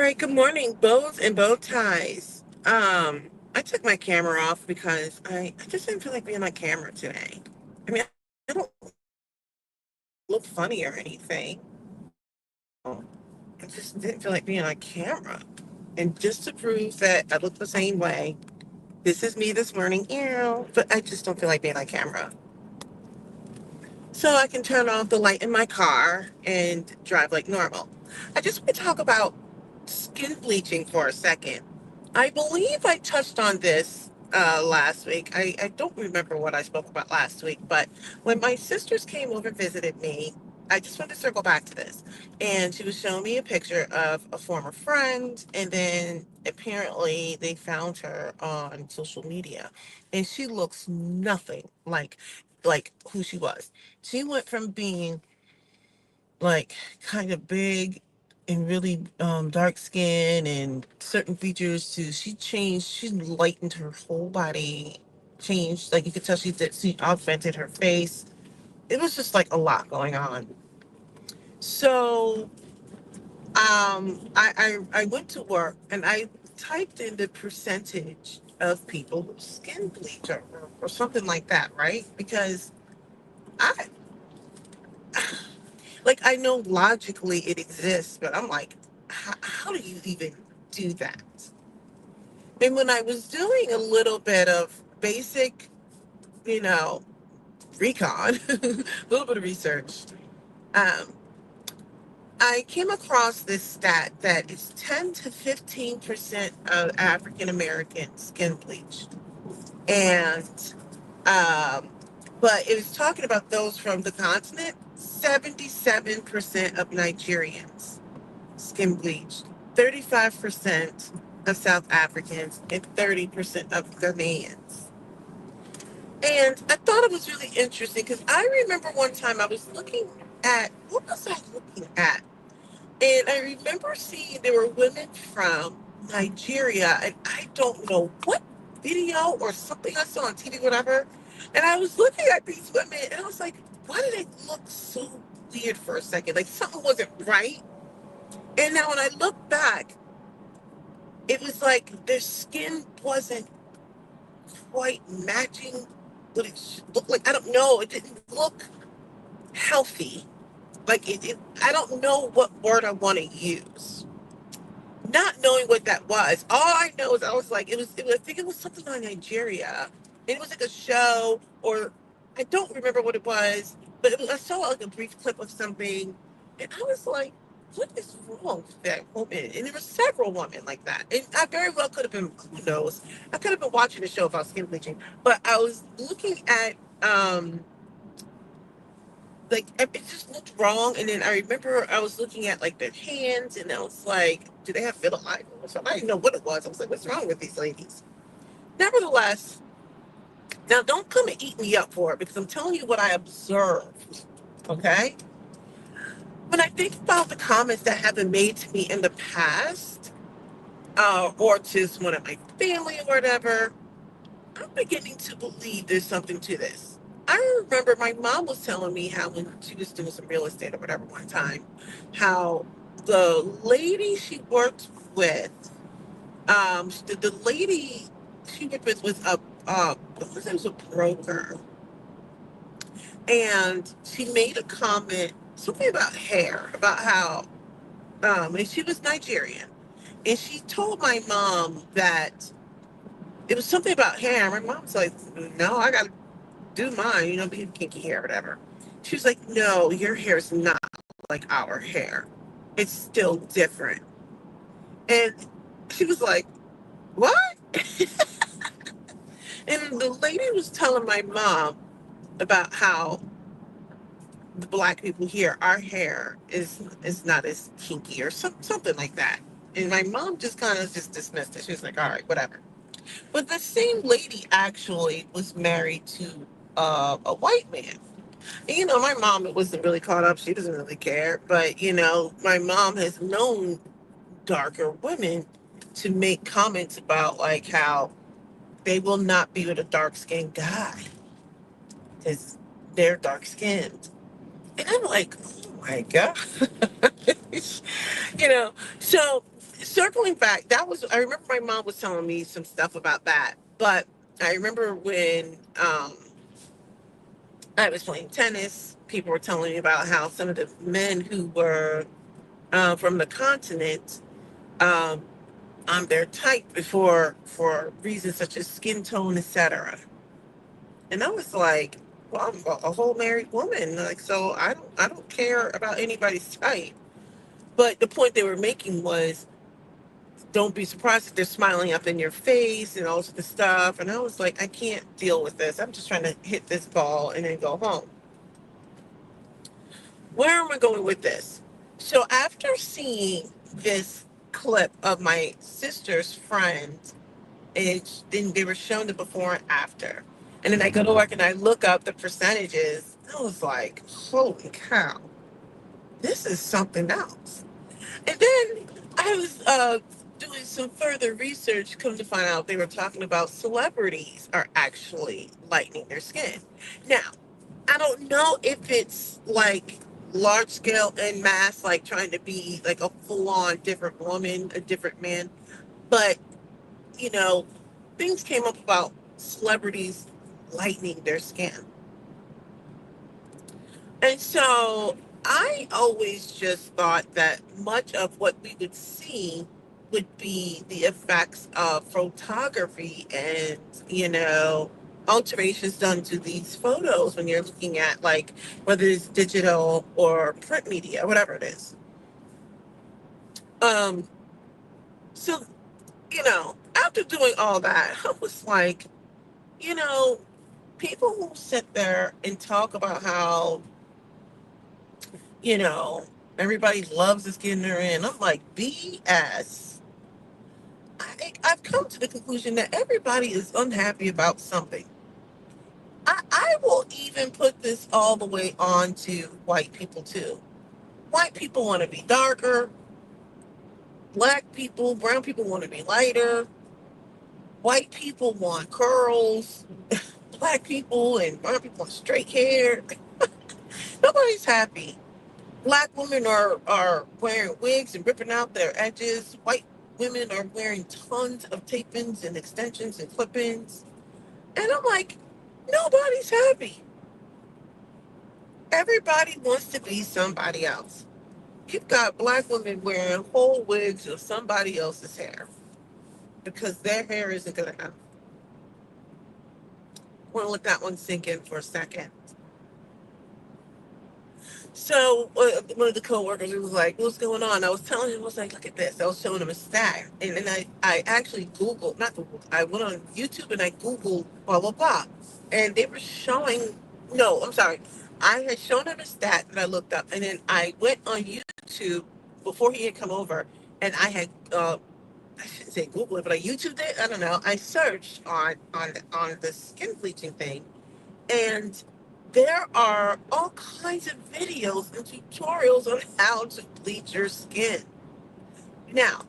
right, good morning, bows and bow ties. I took my camera off because I just didn't feel like being on camera today. I mean, I don't look funny or anything. I just didn't feel like being on camera. And just to prove that I look the same way, this is me this morning, but I just don't feel like being on camera. So I can turn off the light in my car and drive like normal. I just want to talk about skin bleaching for a second. I believe I touched on this last week. I don't remember what I spoke about last week, but when my sisters came over and visited me, I just want to circle back to this. And she was showing me a picture of a former friend, and then apparently they found her on social media, and she looks nothing like who she was. She went from being like kind of big and really dark skin and certain features to she lightened her whole body, changed, like you could tell she augmented her face. It was just like a lot going on. So I went to work and I typed in the percentage of people who skin bleach or something like that, right? Because I like I know logically it exists, but I'm like, how do you even do that? And when I was doing a little bit of basic, you know, recon, a little bit of research, um, I came across this stat that it's 10 to 15% of African Americans skin bleach. And but it was talking about those from the continent, 77% of Nigerians skin bleached, 35% of South Africans, and 30% of Ghanaians. And I thought it was really interesting because I remember one time I was looking at, what was I looking at? And I remember seeing there were women from Nigeria, and I don't know what video or something I saw on TV, whatever. And I was looking at these women, and I was like, why did they look so weird for a second? Like something wasn't right. And now when I look back, it was like their skin wasn't quite matching what it should look like. I don't know. It didn't look healthy. Like I don't know what word I want to use. Not knowing what that was, all I know is I was like, I think it was something on Nigeria. And it was like a show, or I don't remember what it was, but I saw like a brief clip of something, and I was like, what is wrong with that woman? And there were several women like that. And I very well could have been, who knows? I could have been watching a show about skin bleaching, but I was looking at like it just looked wrong. And then I remember I was looking at like their hands, and I was like, do they have vitiligo or something? I didn't know what it was. I was like, what's wrong with these ladies? Nevertheless, now don't come and eat me up for it because I'm telling you what I observed. Okay. When I think about the comments that have been made to me in the past, or to one of my family or whatever, I'm beginning to believe there's something to this. I remember my mom was telling me how when she was doing some real estate or whatever one time, how the lady she worked with, the lady she worked with was was a broker, and she made a comment something about hair, about how and she was Nigerian, and she told my mom that it was something about hair. My mom's like, no, I got do mine, be kinky hair, whatever. She was like, no, your hair is not like our hair. It's still different. And she was like, what? And the lady was telling my mom about how the black people here, our hair is not as kinky or something like that. And my mom just kind of just dismissed it. She was like, all right, whatever. But the same lady actually was married to a white man. And, my mom wasn't really caught up. She doesn't really care. But, my mom has known darker women to make comments about like how they will not be with a dark skinned guy because they're dark skinned. And I'm like, oh my God. you know, so circling back, I remember my mom was telling me some stuff about that, but I remember when I was playing tennis, people were telling me about how some of the men who were from the continent, um, their type before for reasons such as skin tone, etc. And I was like, well, I'm a whole married woman, like, so I don't care about anybody's type. But the point they were making was, don't be surprised if they're smiling up in your face and all sorts of stuff. And I was like, I can't deal with this. I'm just trying to hit this ball and then go home. Where am I going with this? So after seeing this clip of my sister's friend, then they were shown the before and after. And then I go to work and I look up the percentages. I was like, holy cow, this is something else. And then I was doing some further research, come to find out they were talking about celebrities are actually lightening their skin. Now, I don't know if it's like large scale en mass, like trying to be like a full on different woman, a different man, but you know, things came up about celebrities lightening their skin. And so I always just thought that much of what we would see would be the effects of photography and, alterations done to these photos when you're looking at, like, whether it's digital or print media, whatever it is. Um, so, after doing all that, I was like, you know, people who sit there and talk about how, you know, everybody loves the skin they're in. I'm like, BS. I've come to the conclusion that everybody is unhappy about something. I will even put this all the way on to white people too. White people want to be darker. Black people, brown people want to be lighter. White people want curls. Black people and brown people want straight hair. Nobody's happy. Black women are wearing wigs and ripping out their edges. White women are wearing tons of tape-ins and extensions and clip-ins. And I'm like, nobody's happy. Everybody wants to be somebody else. You've got black women wearing whole wigs of somebody else's hair because their hair isn't good enough. I want to let that one sink in for a second. So one of the coworkers was like, "What's going on?" I was telling him, I was like, "Look at this." I was showing him a stat, and then I actually Googled, not Googled, I went on YouTube and I Googled blah blah blah, and they were showing. No, I'm sorry, I had shown him a stat that I looked up, and then I went on YouTube before he had come over, and I shouldn't say Google it, but I YouTubed it. I don't know. I searched on the skin bleaching thing, and there are all kinds of videos and tutorials on how to bleach your skin. Now,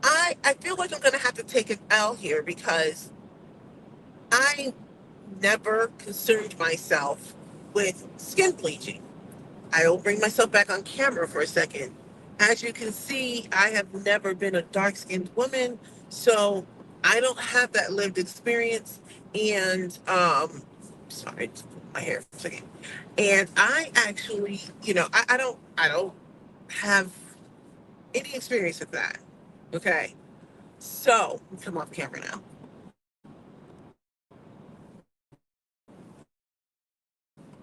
I feel like I'm going to have to take an L here because I never concerned myself with skin bleaching. I will bring myself back on camera for a second. As you can see, I have never been a dark skinned woman, so I don't have that lived experience. And sorry, just pull my hair for a second. And I actually, I don't have any experience with that. Okay, so come off camera now.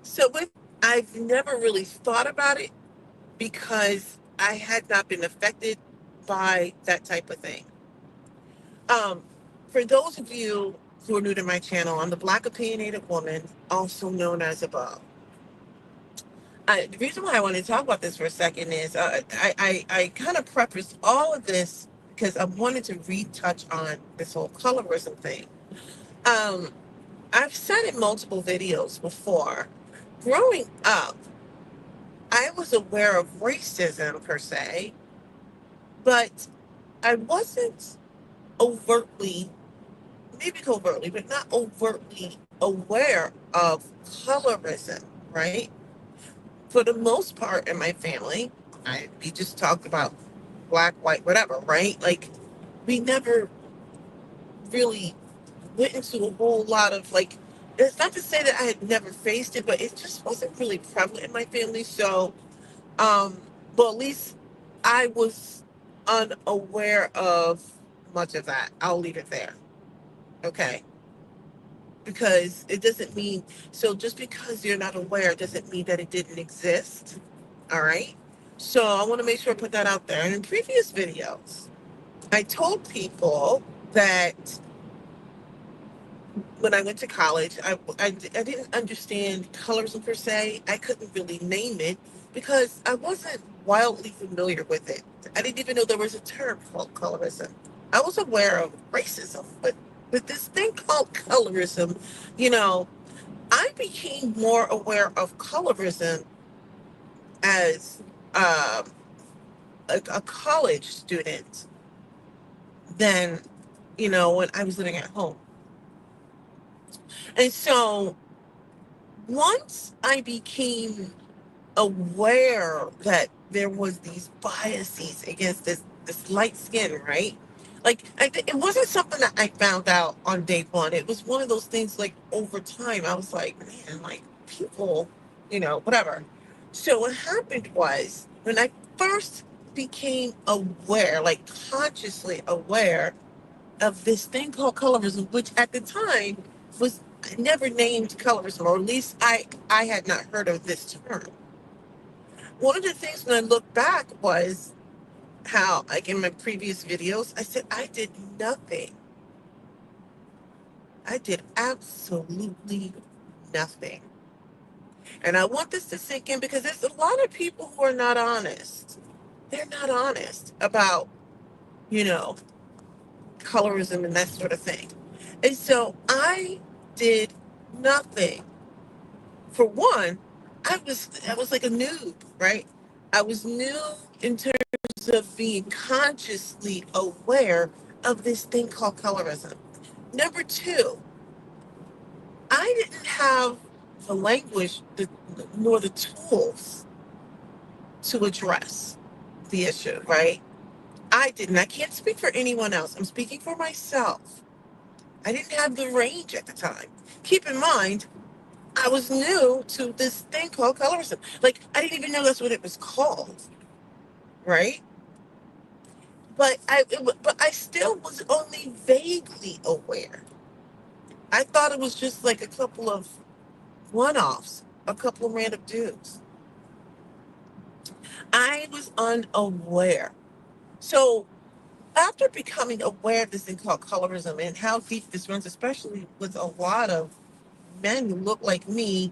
So with I've never really thought about it because I had not been affected by that type of thing. Um, for those of you who are new to my channel, I'm the Black Opinionated Woman, also known as above. The reason why I want to talk about this for a second is I kind of prefaced all of this because I wanted to retouch on this whole colorism thing. Um, I've said in multiple videos before, growing up, I was aware of racism per se, but I wasn't overtly, maybe covertly, but not overtly aware of colorism, right? For the most part in my family, we just talked about black, white, whatever, right? Like, we never really went into a whole lot of like, it's not to say that I had never faced it, but it just wasn't really prevalent in my family. So, um, well, at least I was unaware of much of that. I'll leave it there. Okay. Because it doesn't mean, so just because you're not aware doesn't mean that it didn't exist. All right. So I want to make sure I put that out there. And in previous videos, I told people that when I went to college, I didn't understand colorism per se. I couldn't really name it because I wasn't wildly familiar with it. I didn't even know there was a term called colorism. I was aware of racism, but with this thing called colorism, you know, I became more aware of colorism as um, a college student than, when I was living at home. And so once I became aware that there was these biases against this light skin, right? Like it wasn't something that I found out on day one. It was one of those things like over time. I was like, man, like people, whatever. So what happened was when I first became aware, like consciously aware of this thing called colorism, which at the time was never named colorism, or at least I had not heard of this term. One of the things when I look back was how, like in my previous videos, I said I did nothing. I did absolutely nothing. And I want this to sink in because there's a lot of people who are not honest. They're not honest about, you know, colorism and that sort of thing. And so I did nothing. For one, I was like a noob, right? I was new in terms of being consciously aware of this thing called colorism. Number two, I didn't have the language nor the tools to address the issue, right? I didn't. I can't speak for anyone else. I'm speaking for myself. I didn't have the range at the time. Keep in mind, I was new to this thing called colorism. Like, I didn't even know that's what it was called, right? But I still was only vaguely aware. I thought it was just like a couple of one-offs, a couple of random dudes. I was unaware. So after becoming aware of this thing called colorism and how deep this runs, especially with a lot of men who look like me,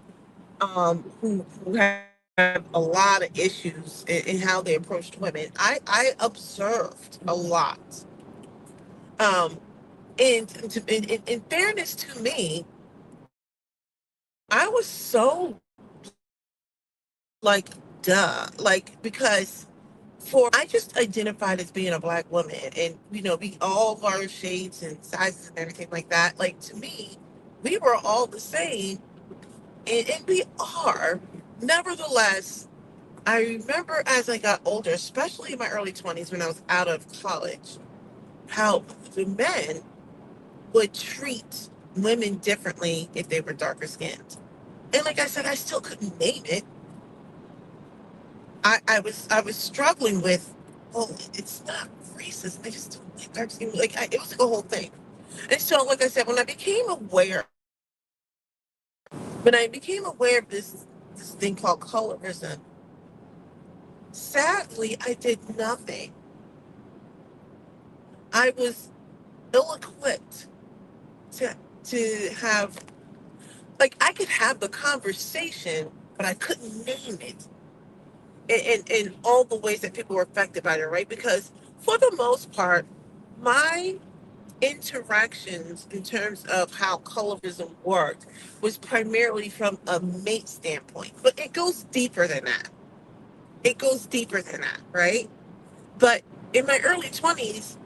who have a lot of issues in how they approached women, I observed a lot. Um, and in fairness to me, I was so like, duh, like, because for I just identified as being a black woman and, we all our shades and sizes and everything like that. Like, to me, we were all the same, and we are. Nevertheless, I remember as I got older, especially in my early 20s when I was out of college, how the men would treat women differently if they were darker skinned. And like I said, I still couldn't name it. I was struggling with, well, it's not racist. I just don't like dark skin. Like, it was like a whole thing. And so, like I said, when I became aware of this thing called colorism, sadly, I did nothing. I was ill-equipped to have, like, I could have the conversation, but I couldn't name it in all the ways that people were affected by it, right? Because for the most part, my interactions in terms of how colorism worked was primarily from a mate standpoint, but it goes deeper than that. It goes deeper than that, right? But in my early 20s,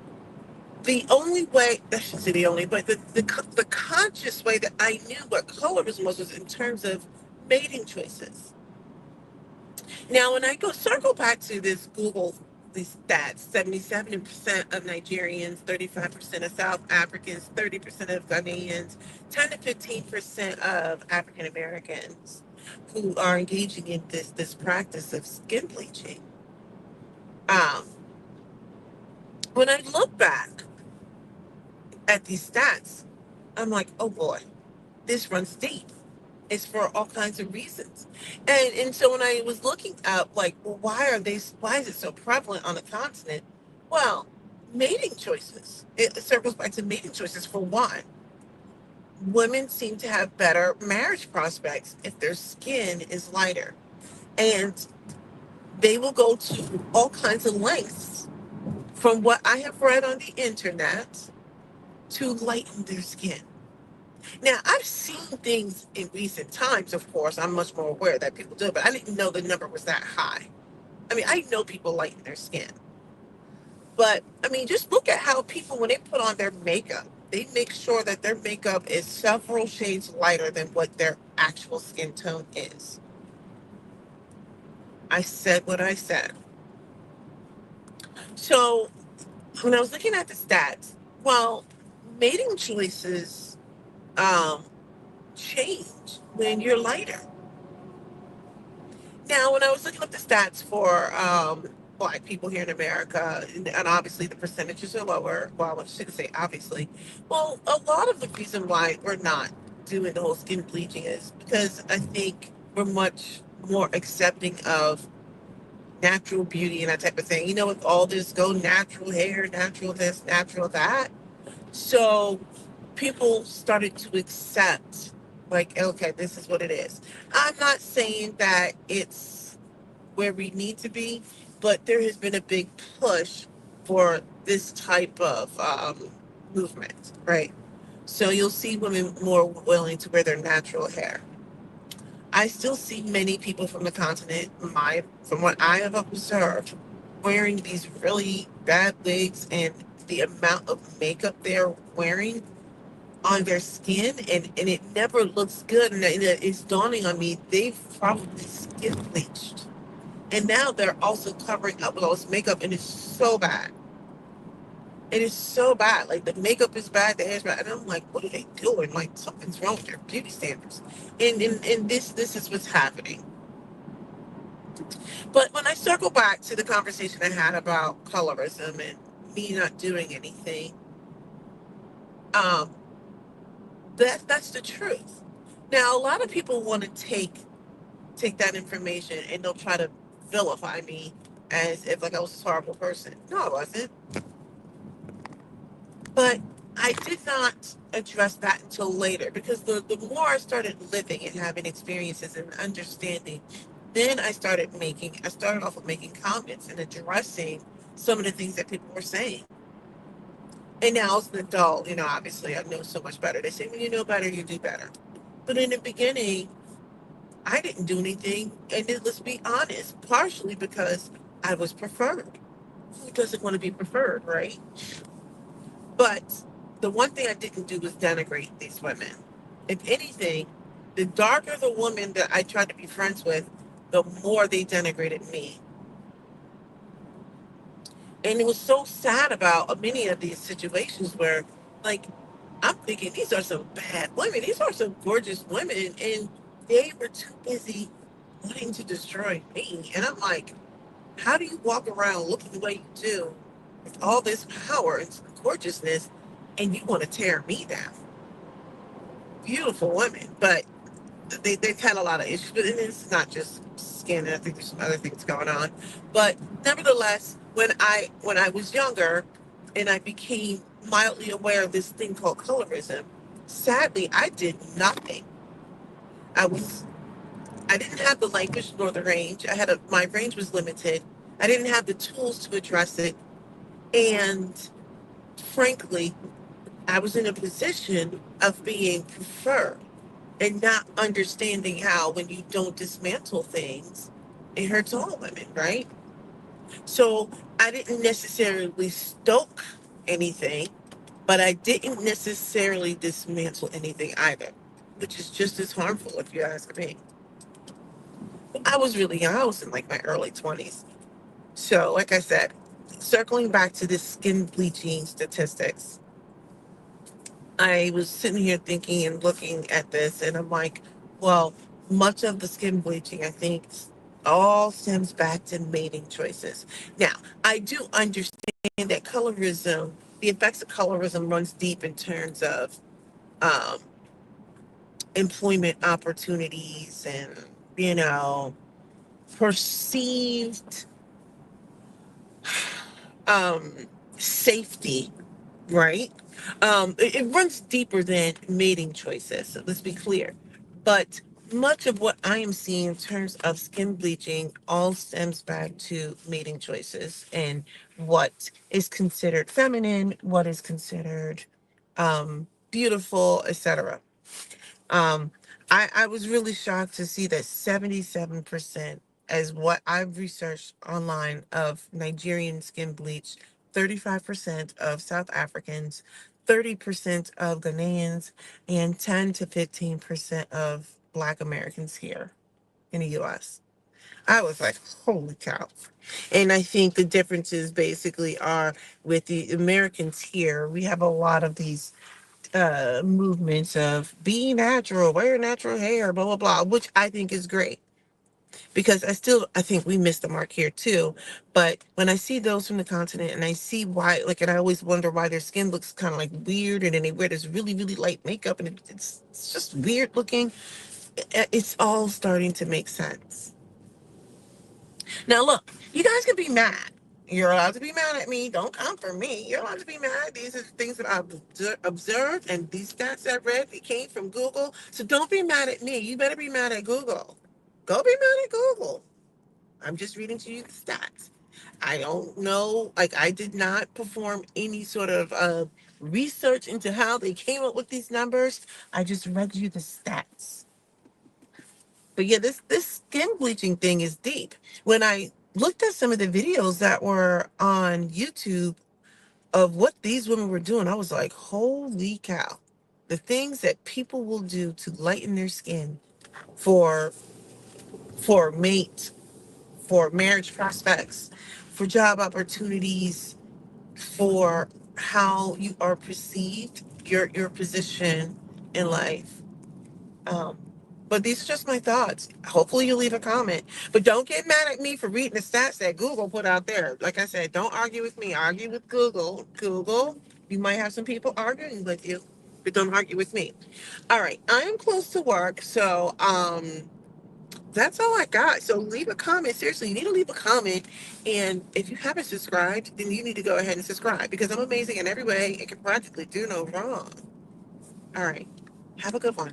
the only way, I shouldn't say the only, but the conscious way that I knew what colorism was in terms of mating choices. Now, when I go circle back to this Google these stats: 77% of Nigerians, 35% of South Africans, 30% of Ghanaians, 10 to 15% of African Americans who are engaging in this practice of skin bleaching. Um, when I look back at these stats, I'm like, oh boy, this runs deep. It's for all kinds of reasons. And so when I was looking up, like, well, why is it so prevalent on the continent? Well, mating choices. It circles back to mating choices. For one, women seem to have better marriage prospects if their skin is lighter. And they will go to all kinds of lengths, from what I have read on the internet, to lighten their skin. Now, I've seen things in recent times, of course. I'm much more aware that people do it, but I didn't know the number was that high. I mean, I know people lighten their skin. But, I mean, just look at how people, when they put on their makeup, they make sure that their makeup is several shades lighter than what their actual skin tone is. I said what I said. So, when I was looking at the stats, well, mating choices um, change when you're lighter. Now, when I was looking up the stats for Black people here in America, and obviously the percentages are lower. Well, I shouldn't say obviously. Well, a lot of the reason why we're not doing the whole skin bleaching is because I think we're much more accepting of natural beauty and that type of thing. You know, with all this go natural hair, natural this, natural that. So people started to accept, like, okay, this is what it is. I'm not saying that it's where we need to be, but there has been a big push for this type of movement, right? So you'll see women more willing to wear their natural hair. I still see many people from the continent, from what I have observed, wearing these really bad wigs, and the amount of makeup they're wearing on their skin, and it never looks good. And it's dawning on me, they've probably skin bleached. And now they're also covering up with all this makeup, and it's so bad. It is so bad. Like, the makeup is bad, the hair's bad. And I'm like, what are they doing? Like, something's wrong with their beauty standards. And this is what's happening. But when I circle back to the conversation I had about colorism and me not doing anything, um, that's the truth. Now, a lot of people want to take that information, and they'll try to vilify me as if, like, I was this horrible person. No, I wasn't. But I did not address that until later, because the more I started living and having experiences and understanding, then I started off with making comments and addressing some of the things that people were saying. And now as an adult, obviously I know so much better. They say, when you know better, you do better. But in the beginning, I didn't do anything. And then, let's be honest, partially because I was preferred. Who doesn't want to be preferred, right? But the one thing I didn't do was denigrate these women. If anything, the darker the woman that I tried to be friends with, the more they denigrated me. And it was so sad about many of these situations where, like, I'm thinking, these are some bad women. These are some gorgeous women. And they were too busy wanting to destroy me. And I'm like, how do you walk around looking the way you do with all this power and gorgeousness, and you want to tear me down? Beautiful women, but they've had a lot of issues. But it's not just skin. I think there's some other things going on. But nevertheless, when I was younger and I became mildly aware of this thing called colorism, sadly, I did nothing. I was I didn't have the language nor the range. My range was limited. I didn't have the tools to address it. And frankly, I was in a position of being preferred and not understanding how, when you don't dismantle things, it hurts all women, right? So I didn't necessarily stoke anything, but I didn't necessarily dismantle anything either, which is just as harmful if you ask me. I was really young. I was in like my early 20s. So, like I said, circling back to the skin bleaching statistics, I was sitting here thinking and looking at this, and I'm like, well, much of the skin bleaching, I think, all stems back to mating choices. Now, I do understand that colorism, the effects of colorism runs deep in terms of um, employment opportunities and, you know, perceived um, safety, right? It runs deeper than mating choices. So let's be clear. But much of what I am seeing in terms of skin bleaching all stems back to mating choices and what is considered feminine, what is considered beautiful, etc. Um, I was really shocked to see that 77%, as what I've researched online, of Nigerian skin bleach, 35% of South Africans, 30% of Ghanaians, and 10 to 15% of Black Americans here in the US. I was like, holy cow. And I think the differences basically are with the Americans here, we have a lot of these movements of be natural, wear natural hair, blah blah blah, which I think is great because I think we missed the mark here too. But when I see those from the continent and I see why, like, and I always wonder why their skin looks kind of like weird, and then they wear this really light makeup, and it's just weird looking. It's all starting to make sense. Now, look, you guys can be mad. You're allowed to be mad at me. Don't come for me. You're allowed to be mad. These are things that I've observed, and these stats I read, they came from Google. So don't be mad at me. You better be mad at Google. Go be mad at Google. I'm just reading to you the stats. I don't know. Like, I did not perform any sort of research into how they came up with these numbers. I just read you the stats. But yeah, this skin bleaching thing is deep. When I looked at some of the videos that were on YouTube of what these women were doing, I was like, holy cow. The things that people will do to lighten their skin for for a mate, for marriage prospects, for job opportunities, for how you are perceived, your position in life. Um, but these are just my thoughts. Hopefully you leave a comment. But don't get mad at me for reading the stats that Google put out there. Like I said, don't argue with me. Argue with Google. Google, you might have some people arguing with you, but don't argue with me. All right. I am close to work, so that's all I got. So leave a comment. Seriously, you need to leave a comment. And if you haven't subscribed, then you need to go ahead and subscribe because I'm amazing in every way and can practically do no wrong. All right. Have a good one.